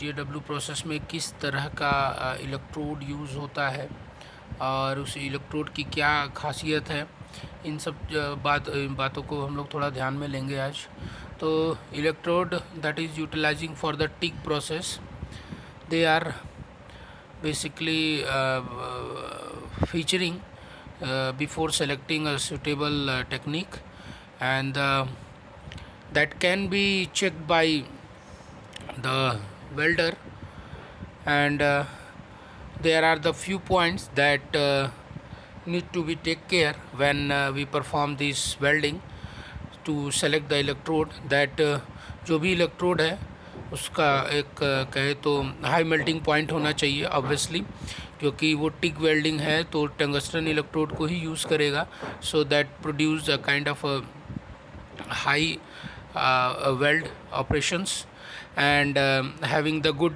TW process में किस तरह का इलेक्ट्रोड यूज़ होता है और उस इलेक्ट्रोड की क्या खासियत है, इन सब बातों को हम लोग थोड़ा ध्यान में लेंगे आज। तो electrode that is utilising for the TIG process, they are basically featuring before selecting a suitable technique, and that can be checked by the welder, and there are the few points that need to be take care when we perform this welding to select the electrode that जो भी electrode है उसका एक कहे तो high melting point होना चाहिए obviously, क्योंकि वो टिक वेल्डिंग है तो टंगस्टन इलेक्ट्रोड को ही यूज़ करेगा, so that produce a kind of high weld operations, and having the good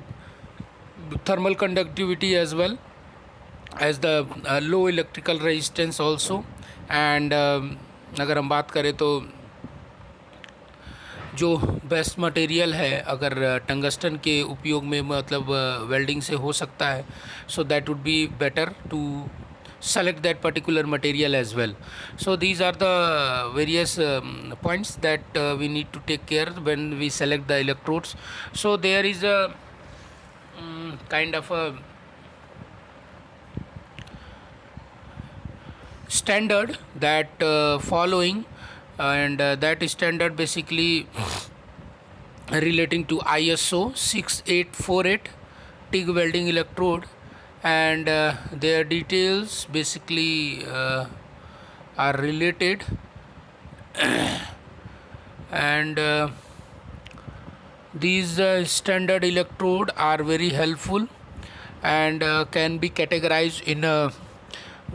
thermal conductivity as well as the low electrical resistance also, and अगर हम बात करें तो जो बेस्ट मटेरियल है अगर टंगस्टन के उपयोग में मतलब वेल्डिंग से हो सकता है, so that would be better to select that particular material as well. So these are the various points that we need to take care when we select the electrodes. So there is a kind of a standard that following, and that standard basically relating to ISO 6848 TIG welding electrode, and their details basically are related, and these standard electrode are very helpful and can be categorized in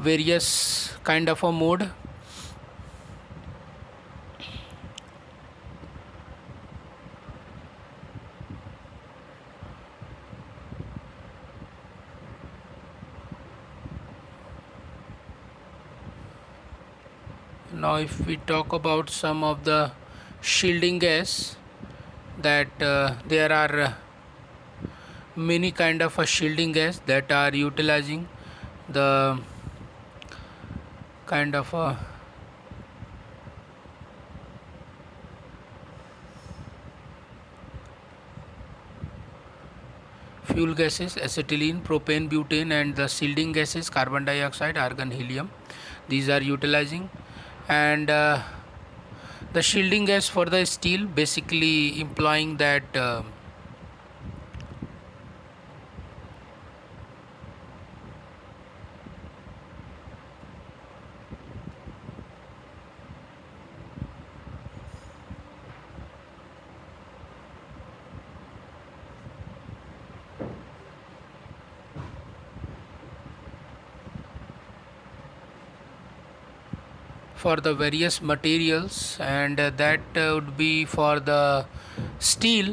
various kind of a mode. Now if we talk about some of the shielding gas, that there are many kind of a shielding gas that are utilizing the kind of a fuel gases, acetylene, propane, butane, and the shielding gases carbon dioxide, argon, helium, these are utilizing. And the shielding gas for the steel basically implying that for the various materials, and that would be for the steel,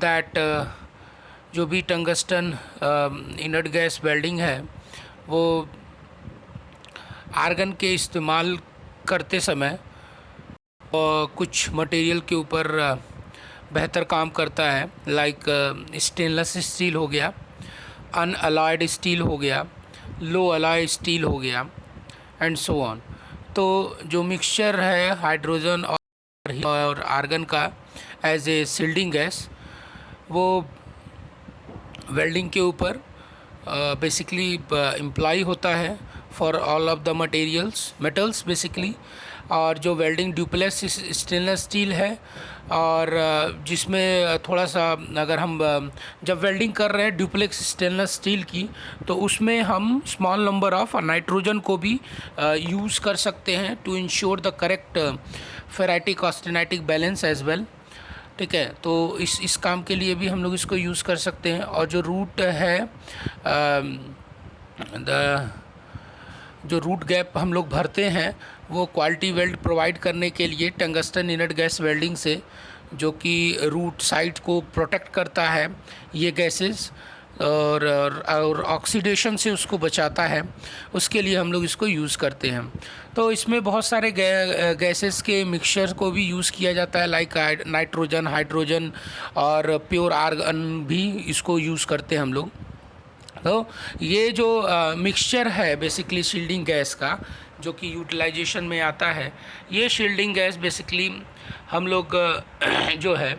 that जो भी tungsten inert gas welding है वो argon के इस्तेमाल करते समय कुछ material के ऊपर बेहतर काम करता है, लाइक स्टेनलेस स्टील हो गया, अनअलॉयड स्टील हो गया, लो अलॉय स्टील हो गया, एंड सो ऑन। तो जो मिक्सचर है हाइड्रोजन और आर्गन का एज ए सील्डिंग गैस, वो वेल्डिंग के ऊपर बेसिकली इम्प्लाई होता है for all of the metals basically. और जो वेल्डिंग ड्यूप्लेक्स स्टेनलेस स्टील है, और जिसमें थोड़ा सा अगर हम जब वेल्डिंग कर रहे हैं ड्यूप्लेक्स स्टेनलेस स्टील की, तो उसमें हम स्मॉल नंबर ऑफ नाइट्रोजन को भी यूज़ कर सकते हैं to ensure the correct ferritic austenitic balance as well. ठीक है, तो इस काम के लिए भी हम लोग इसको यूज़ कर सकते हैं। और जो रूट है जो रूट गैप हम लोग भरते हैं वो क्वालिटी वेल्ड प्रोवाइड करने के लिए टंगस्टन इनर्ट गैस वेल्डिंग से, जो कि रूट साइट को प्रोटेक्ट करता है ये गैसेस, और ऑक्सीडेशन से उसको बचाता है, उसके लिए हम लोग इसको यूज़ करते हैं। तो इसमें बहुत सारे गैसेस के मिक्सचर को भी यूज़ किया जाता है, लाइक नाइट्रोजन, हाइड्रोजन और प्योर आर्गन भी इसको यूज़ करते हैं हम लोग। तो ये जो मिक्सचर है बेसिकली शील्डिंग गैस का, जो कि यूटिलाइजेशन में आता है, ये शील्डिंग गैस बेसिकली हम लोग जो है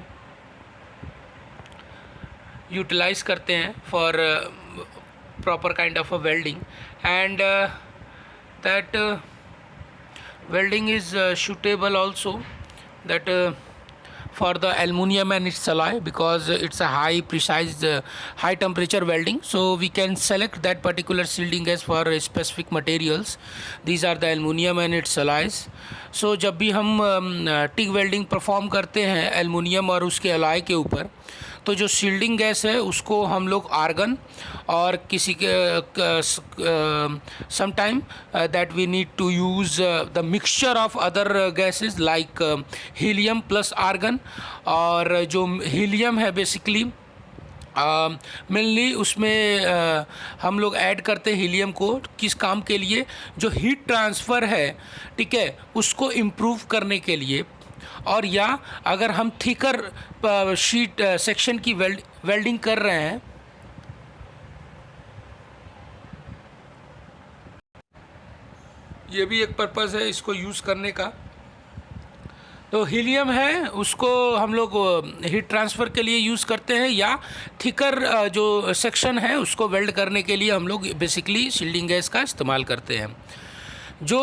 यूटिलाइज करते हैं for proper kind of a welding, and that welding is suitable also that for the aluminum and its alloy, because it's a high precise high temperature welding, so we can select that particular shielding gas for specific materials. These are the aluminum and its alloys. So जब भी हम TIG welding perform करते हैं aluminium और उसके alloy के ऊपर, तो जो शील्डिंग गैस है उसको हम लोग आर्गन और किसी के sometime that we need to use the mixture of other gases like helium plus argon. और जो हीलियम है बेसिकली मेनली उसमें हम लोग ऐड करते हैं हीलियम को किस काम के लिए, जो हीट ट्रांसफ़र है, ठीक है, उसको इम्प्रूव करने के लिए, और या अगर हम थिकर शीट सेक्शन की वेल्डिंग कर रहे हैं, ये भी एक पर्पज़ है इसको यूज़ करने का। तो हीलियम है उसको हम लोग हीट ट्रांसफ़र के लिए यूज़ करते हैं, या थिकर जो सेक्शन है उसको वेल्ड करने के लिए हम लोग बेसिकली शील्डिंग गैस का इस्तेमाल करते हैं। जो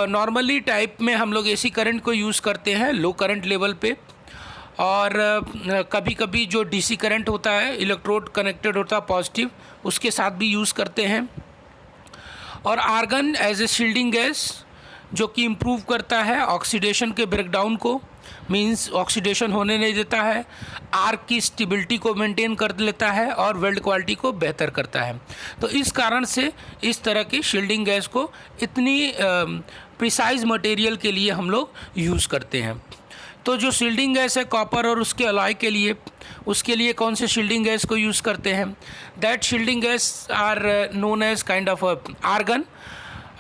नॉर्मली टाइप में हम लोग एसी करंट को यूज़ करते हैं लो करंट लेवल पे, और कभी कभी जो डीसी करंट होता है इलेक्ट्रोड कनेक्टेड होता है पॉजिटिव, उसके साथ भी यूज़ करते हैं। और argon as a shielding gas जो कि इम्प्रूव करता है ऑक्सीडेशन के ब्रेकडाउन को, मींस ऑक्सीडेशन होने नहीं देता है, आर्क की स्टेबिलिटी को मेंटेन कर लेता है और वेल्ड क्वालिटी को बेहतर करता है। तो इस कारण से इस तरह की शील्डिंग गैस को इतनी प्रिसाइज मटेरियल के लिए हम लोग यूज़ करते हैं। तो जो शील्डिंग गैस है कॉपर और उसके अलॉय के लिए, उसके लिए कौन से शील्डिंग गैस को यूज़ करते हैं, that shielding gas are known as kind of argon.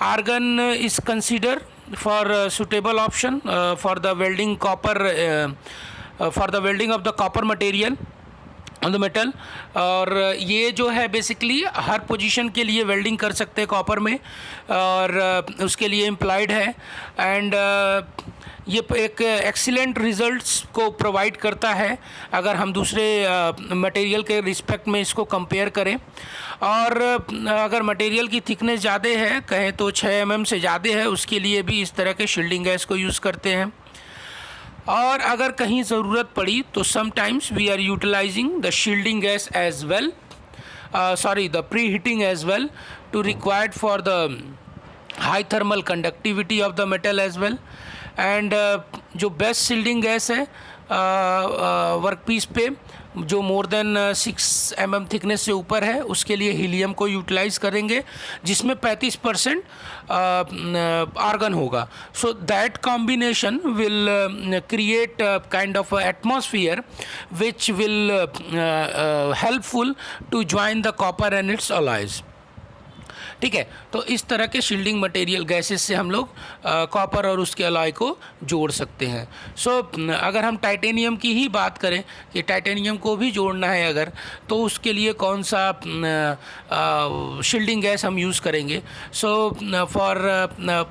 Argon is considered for suitable option for the welding copper for the welding of the copper material on the metal। और ये जो है basically हर position के लिए welding कर सकते हैं copper में, और उसके लिए इम्प्लाइड है, एंड ये एक एक्सीलेंट रिजल्ट्स को प्रोवाइड करता है अगर हम दूसरे मटेरियल के रिस्पेक्ट में इसको कंपेयर करें। और अगर मटेरियल की थिकनेस ज़्यादा है, कहें तो 6 mm से ज़्यादा है, उसके लिए भी इस तरह के शील्डिंग गैस को यूज़ करते हैं। और अगर कहीं ज़रूरत पड़ी तो sometimes we are utilising the shielding gas as well, the preheating as well to required for the high thermal conductivity of the metal as well. And जो बेस्ट शील्डिंग गैस है वर्क पीस पे जो more than 6 mm thickness से ऊपर है, उसके लिए helium को यूटिलाइज करेंगे जिसमें 35% आर्गन होगा। So that combination will create kind of atmosphere which will helpful to join the copper and its alloys. ठीक है, तो इस तरह के शील्डिंग मटेरियल गैसेस से हम लोग कॉपर और उसके अलॉय को जोड़ सकते हैं। सो अगर हम टाइटेनियम की ही बात करें कि टाइटेनियम को भी जोड़ना है अगर, तो उसके लिए कौन सा शील्डिंग गैस हम यूज़ करेंगे। So for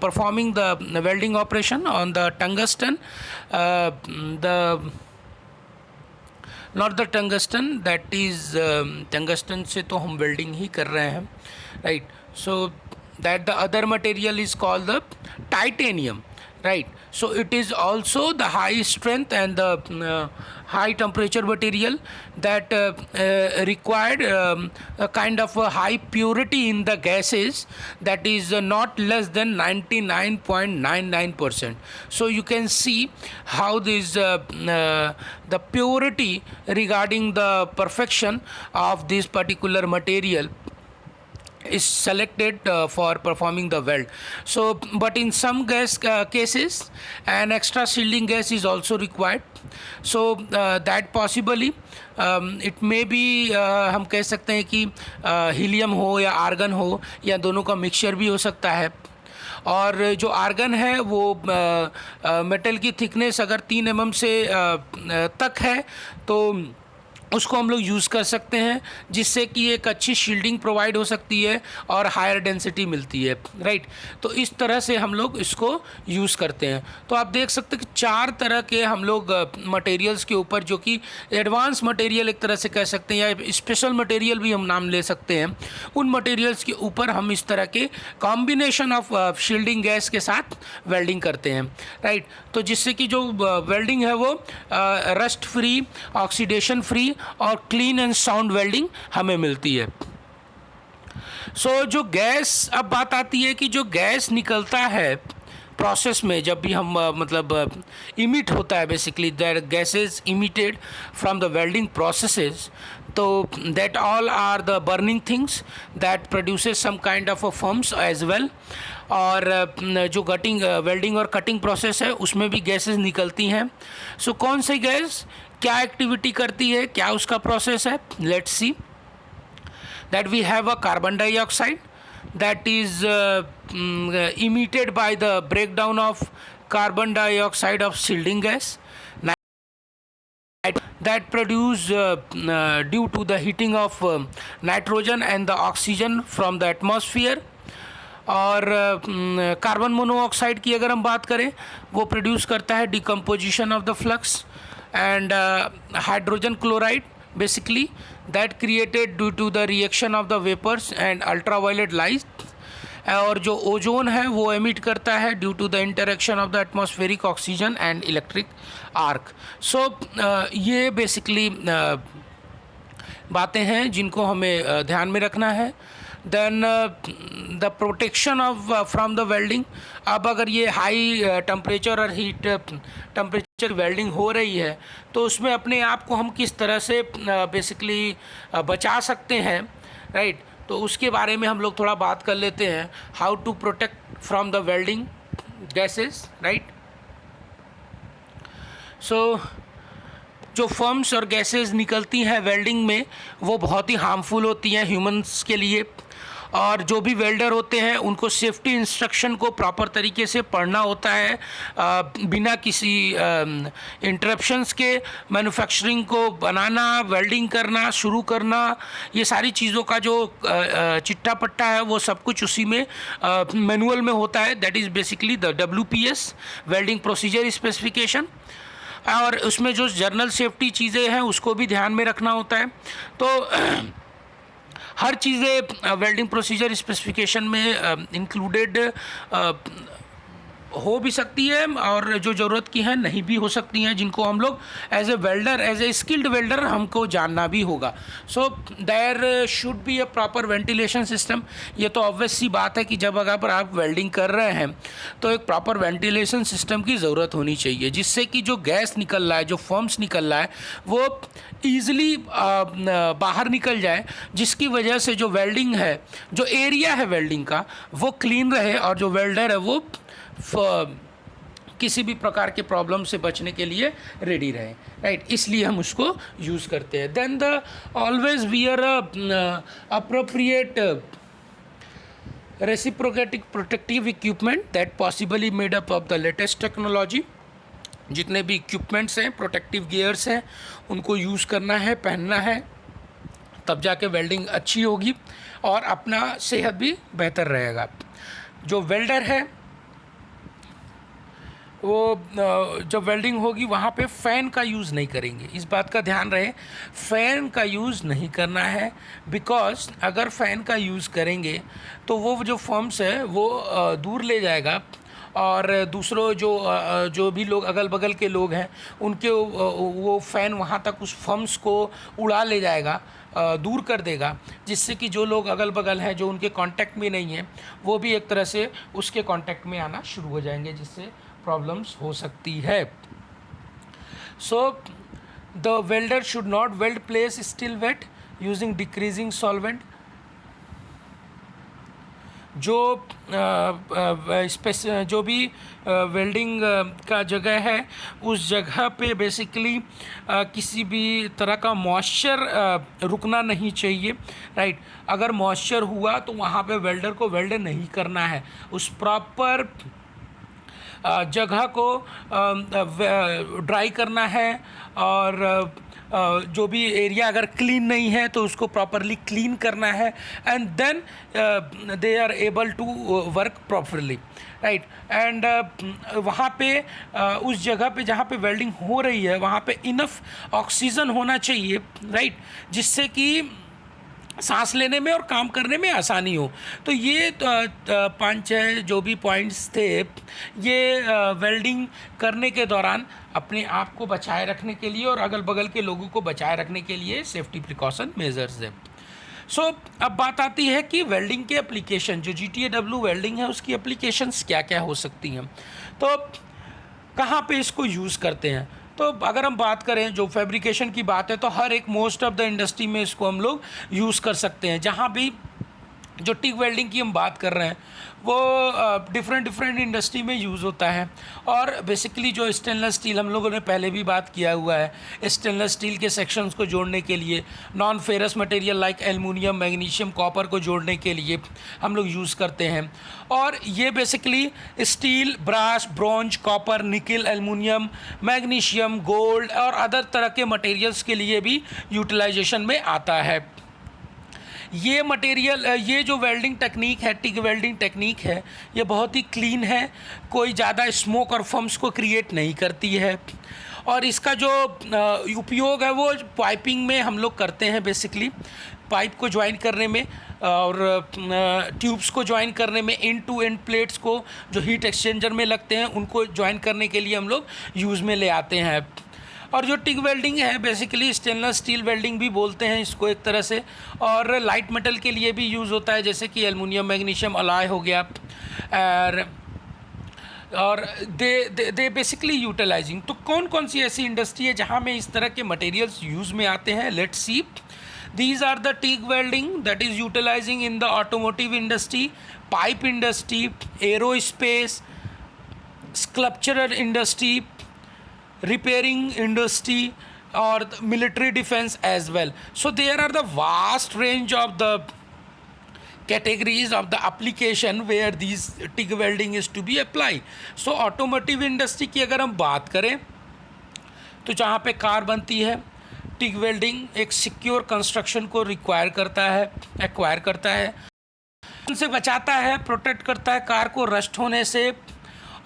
performing the welding operation on the tungsten, not the tungsten, that is tungsten से तो हम वेल्डिंग ही कर रहे हैं, right. So that the other material is called the titanium, right? So it is also the high strength and the high temperature material that required a kind of a high purity in the gases, that is not less than 99.99%. So you can see how this the purity regarding the perfection of this particular material is selected for performing the weld. So but in some gas cases an extra shielding gas is also required. So that possibly it may be हम कह सकते हैं कि helium हो या argon हो या दोनों का मिक्सचर भी हो सकता है. और जो आर्गन है वो मेटल की थिकनेस अगर 3 mm से तक है तो उसको हम लोग यूज़ कर सकते हैं, जिससे कि एक अच्छी शील्डिंग प्रोवाइड हो सकती है और हायर डेंसिटी मिलती है, राइट. तो इस तरह से हम लोग इसको यूज़ करते हैं. तो आप देख सकते हैं कि 4 तरह के हम लोग मटेरियल्स के ऊपर, जो कि एडवांस मटेरियल एक तरह से कह सकते हैं या स्पेशल मटेरियल भी हम नाम ले सकते हैं, उन मटेरियल्स के ऊपर हम इस तरह के कॉम्बिनेशन ऑफ शील्डिंग गैस के साथ वेल्डिंग करते हैं, राइट. तो जिससे कि जो वेल्डिंग है वो रस्ट फ्री, ऑक्सीडेशन फ्री और क्लीन एंड साउंड वेल्डिंग हमें मिलती है. सो जो गैस, अब बात आती है कि जो गैस निकलता है प्रोसेस में, जब भी हम मतलब इमिट होता है, basically that gases emitted from the welding processes, तो that all are the burning things that produces some kind of a fumes as well. और जो कटिंग, वेल्डिंग और कटिंग प्रोसेस है उसमें भी गैसेस निकलती हैं. सो कौन सी गैस क्या एक्टिविटी करती है, क्या उसका प्रोसेस है, let's see. That we have a carbon dioxide that is emitted by the breakdown of carbon dioxide of shielding gas that produce due to the heating of nitrogen and the oxygen from the atmosphere. और carbon monoxide की अगर हम बात करें, वो produce करता है decomposition of the flux and hydrogen chloride, basically that created due to the reaction of the vapors and ultraviolet light. और जो ओजोन है वो एमिट करता है due to the interaction of the atmospheric oxygen and electric arc. So ये basically बातें हैं जिनको हमें ध्यान में रखना है. Then the protection of from the welding. अब अगर ये हाई टेम्परेचर और हीट टेम्परेचर वेल्डिंग हो रही है तो उसमें अपने आप को हम किस तरह से बेसिकली बचा सकते हैं, राइट. तो उसके बारे में हम लोग थोड़ा बात कर लेते हैं. How to protect from the welding gases, right. So जो फर्म्स और गैसेस निकलती हैं वेल्डिंग में वो बहुत ही हार्मफुल होती हैं ह्यूमंस के लिए. और जो भी वेल्डर होते हैं उनको सेफ्टी इंस्ट्रक्शन को प्रॉपर तरीके से पढ़ना होता है, बिना किसी इंटरप्शंस के मैन्युफैक्चरिंग को बनाना, वेल्डिंग करना, शुरू करना, ये सारी चीज़ों का जो चिट्ठा पट्टा है वो सब कुछ उसी में मैनुअल में होता है. That is basically the WPS, welding procedure specification. और उसमें जो जर्नल सेफ्टी चीज़ें हैं उसको भी ध्यान में रखना होता है. तो हर चीज़ें वेल्डिंग प्रोसीजर स्पेसिफिकेशन में इंक्लूडेड हो भी सकती है और जो ज़रूरत की है नहीं भी हो सकती हैं, जिनको हम लोग as a welder, as a skilled welder हमको जानना भी होगा. So there should be a proper ventilation system. ये तो ऑब्वियस सी बात है कि जब अगर आप वेल्डिंग कर रहे हैं तो एक प्रॉपर वेंटिलेशन सिस्टम की ज़रूरत होनी चाहिए, जिससे कि जो गैस निकल रहा है, जो फॉर्म्स निकल रहा है, वो ईज़िली बाहर निकल जाए, जिसकी वजह से जो वेल्डिंग है, जो एरिया है वेल्डिंग का, वो क्लीन रहे और जो वेल्डर है वो किसी भी प्रकार के प्रॉब्लम से बचने के लिए रेडी रहे, राइट. इसलिए हम उसको यूज़ करते हैं. Then the always wear appropriate reciprocating protective equipment that possibly made up of the latest technology. जितने भी इक्विपमेंट्स हैं, प्रोटेक्टिव गियर्स हैं, उनको यूज़ करना है, पहनना है, तब जाके वेल्डिंग अच्छी होगी और अपना सेहत भी बेहतर रहेगा. जो वेल्डर है वो जब वेल्डिंग होगी वहाँ पे फ़ैन का यूज़ नहीं करेंगे, इस बात का ध्यान रहे. फ़ैन का यूज़ नहीं करना है, बिकॉज अगर फ़ैन का यूज़ करेंगे तो वो जो फर्म्स है वो दूर ले जाएगा और दूसरों जो भी लोग अगल बगल के लोग हैं उनके वो फ़ैन वहाँ तक उस फर्म्स को उड़ा ले जाएगा, दूर कर देगा, जिससे कि जो लोग अगल बगल हैं, जो उनके कांटेक्ट में नहीं है, वो भी एक तरह से उसके कांटेक्ट में आना शुरू हो जाएंगे, जिससे प्रॉब्लम्स हो सकती है. So the welder should not weld place still wet using degreasing solvent. जो जो भी वेल्डिंग का जगह है उस जगह पे बेसिकली किसी भी तरह का मॉइस्चर रुकना नहीं चाहिए, राइट। अगर मॉइस्चर हुआ तो वहाँ पे वेल्डर को वेल्ड नहीं करना है, उस प्रॉपर जगह को ड्राई करना है। और जो भी एरिया अगर क्लीन नहीं है तो उसको प्रॉपरली क्लीन करना है, and then they are able to work properly, right. And वहाँ पे उस जगह पे जहाँ पे वेल्डिंग हो रही है वहाँ पे इनफ ऑक्सीजन होना चाहिए, राइट, जिससे कि सांस लेने में और काम करने में आसानी हो। तो ये 5-6 जो भी पॉइंट्स थे, ये वेल्डिंग करने के दौरान अपने आप को बचाए रखने के लिए और अगल बगल के लोगों को बचाए रखने के लिए सेफ्टी प्रिकॉशन मेजर्स है। सो अब बात आती है कि वेल्डिंग के एप्लीकेशन, जो GTAW वेल्डिंग है उसकी एप्लीकेशंस क्या क्या हो सकती हैं, तो कहाँ पे इसको यूज़ करते हैं। तो अगर हम बात करें जो फैब्रिकेशन की बात है तो हर एक मोस्ट ऑफ द इंडस्ट्री में इसको हम लोग यूज़ कर सकते हैं। जहाँ भी जो टिग वेल्डिंग की हम बात कर रहे हैं वो डिफरेंट इंडस्ट्री में यूज़ होता है। और बेसिकली जो स्टेनलेस स्टील, हम लोगों ने पहले भी बात किया हुआ है, स्टेनलेस स्टील के सेक्शंस को जोड़ने के लिए, non ferrous material like aluminium, magnesium, copper को जोड़ने के लिए हम लोग यूज़ करते हैं। और ये basically steel, brass, bronze, copper, nickel, aluminium, magnesium, gold और अदर तरह के मटेरियल्स के लिए भी यूटिलाइजेशन में आता है। ये मटेरियल, ये जो वेल्डिंग टेक्निक है, टिग वेल्डिंग टेक्निक है, ये बहुत ही क्लीन है, कोई ज़्यादा स्मोक और फम्स को क्रिएट नहीं करती है। और इसका जो उपयोग है वो पाइपिंग में हम लोग करते हैं, बेसिकली पाइप को ज्वाइन करने में और ट्यूब्स को ज्वाइन करने में, एंड टू एंड प्लेट्स को जो हीट एक्सचेंजर में लगते हैं उनको ज्वाइन करने के लिए हम लोग यूज़ में ले आते हैं। और जो टिग वेल्डिंग है बेसिकली स्टेनलेस स्टील वेल्डिंग भी बोलते हैं इसको एक तरह से, और लाइट मेटल के लिए भी यूज़ होता है, जैसे कि एल्युमिनियम, मैग्नीशियम अलॉय हो गया। और दे बेसिकली यूटिलाइजिंग। तो कौन कौन सी ऐसी इंडस्ट्री है जहाँ में इस तरह के मटेरियल्स यूज़ में आते हैं, let's see. These are the TIG welding that is utilizing in the automotive industry, pipe industry, aerospace, sculptural industry, repairing industry or the military defense as well. So there are the vast range of the categories of the application where these TIG welding is to be applied. So automotive industry की अगर हम बात करें तो जहाँ पे car बनती है, टिग वेल्डिंग एक सिक्योर कंस्ट्रक्शन को एक्वायर करता है, उनसे बचाता है, प्रोटेक्ट करता है कार को रस्ट होने से,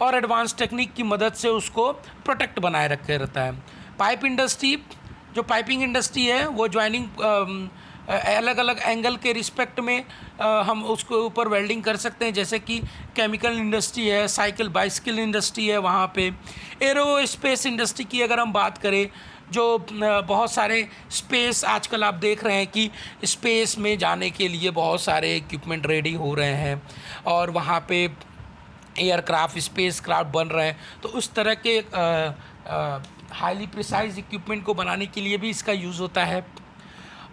और एडवांस टेक्निक की मदद से उसको प्रोटेक्ट बनाए रखे रहता है। पाइप इंडस्ट्री, जो पाइपिंग इंडस्ट्री है वो ज्वाइनिंग अलग अलग एंगल के रिस्पेक्ट में हम उसके ऊपर वेल्डिंग कर सकते हैं, जैसे कि केमिकल इंडस्ट्री है, साइकिल बाइसिकल इंडस्ट्री है वहाँ पे। एरोस्पेस इंडस्ट्री की अगर हम बात करें, जो बहुत सारे स्पेस, आजकल आप देख रहे हैं कि स्पेस में जाने के लिए बहुत सारे इक्विपमेंट रेडी हो रहे हैं और वहाँ पे एयरक्राफ्ट, स्पेस क्राफ्ट बन रहे हैं, तो उस तरह के हाईली प्रिसाइज इक्विपमेंट को बनाने के लिए भी इसका यूज़ होता है।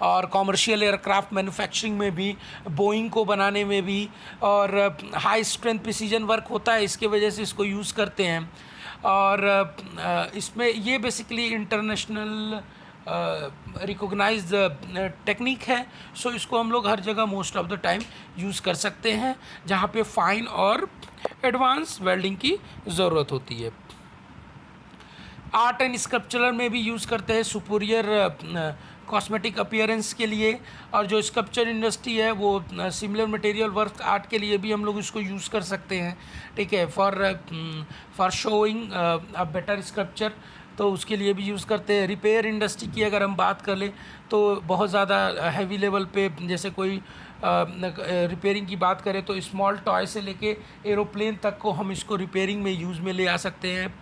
और कॉमर्शियल एयरक्राफ्ट मैन्युफैक्चरिंग में भी, बोइंग को बनाने में भी, और हाई स्ट्रेंथ प्रिसीजन वर्क होता है, इसके वजह से इसको यूज़ करते हैं। और इसमें ये बेसिकली इंटरनेशनल रिकॉग्नाइज्ड टेक्निक है। सो इसको हम लोग हर जगह most of the time use कर सकते हैं जहाँ पे फाइन और एडवांस वेल्डिंग की ज़रूरत होती है। आर्ट एंड स्कल्पचरल में भी यूज़ करते हैं, सुपीरियर कॉस्मेटिक अपीयरेंस के लिए। और जो स्कल्पचर इंडस्ट्री है वो सिमिलर मटेरियल वर्क आर्ट के लिए भी हम लोग इसको यूज़ कर सकते हैं, ठीक है, for showing a better sculpture, तो उसके लिए भी यूज़ करते हैं। रिपेयर इंडस्ट्री की अगर हम बात कर लें तो बहुत ज़्यादा हैवी लेवल पे, जैसे कोई रिपेयरिंग की बात करें तो स्मॉल टॉय से लेके एरोप्लेन तक को हम इसको रिपेयरिंग में यूज़ में ले आ सकते हैं,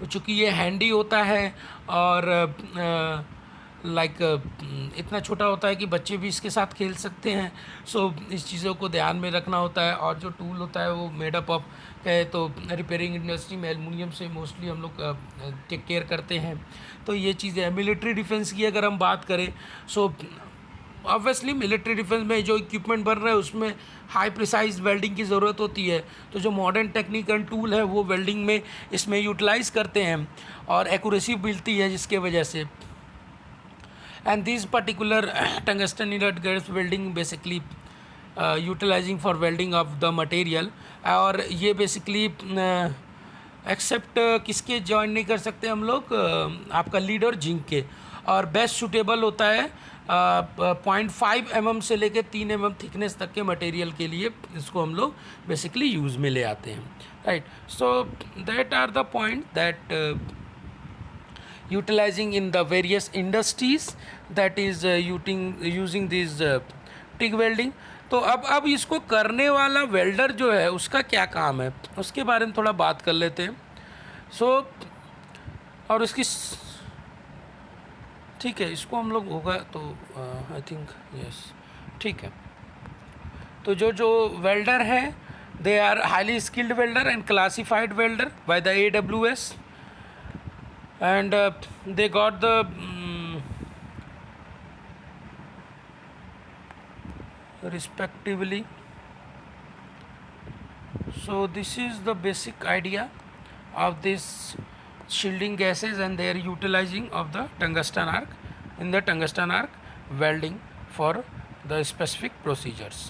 चूँकि ये हैंडी होता है और इतना छोटा होता है कि बच्चे भी इसके साथ खेल सकते हैं। सो इस चीज़ों को ध्यान में रखना होता है। और जो टूल होता है वो मेडअप ऑफ है, तो रिपेयरिंग इंडस्ट्री में एल्युमिनियम से मोस्टली हम लोग टेक केयर करते हैं। तो ये चीज़ें हैं। मिलिट्री डिफेंस की अगर हम बात करें, सो ऑब्वियसली मिलिट्री डिफेंस में जो इक्विपमेंट बन रहा है उसमें हाई प्रिसाइज वेल्डिंग की ज़रूरत होती है, तो जो मॉडर्न टेक्निक एंड टूल है वो वेल्डिंग में इसमें यूटिलाइज़ करते हैं और एक्यूरेसी मिलती है जिसके वजह से। And this particular tungsten inert gas welding basically utilising for welding of the material. और ये बेसिकली एक्सेप्ट किसके जॉइन नहीं कर सकते हम लोग, आपका लीड और जिंक के। और बेस्ट सूटेबल होता है 0.5 mm से लेकर 3 mm थिकनेस तक के मटेरियल के लिए इसको हम लोग बेसिकली यूज़ में ले आते हैं, right. So that are the point that utilizing in the various industries that is using this TIG welding। तो अब इसको करने वाला वेल्डर जो है उसका क्या काम है उसके बारे में थोड़ा बात कर लेते हैं। और उसकी ठीक है, इसको हम लोग होगा तो आई थिंक यस ठीक है। तो जो वेल्डर है they are highly skilled welder and classified welder by the AWS and they got the respectively। So this is the basic idea of this shielding gases and their utilizing of the tungsten arc in the tungsten arc welding for the specific procedures।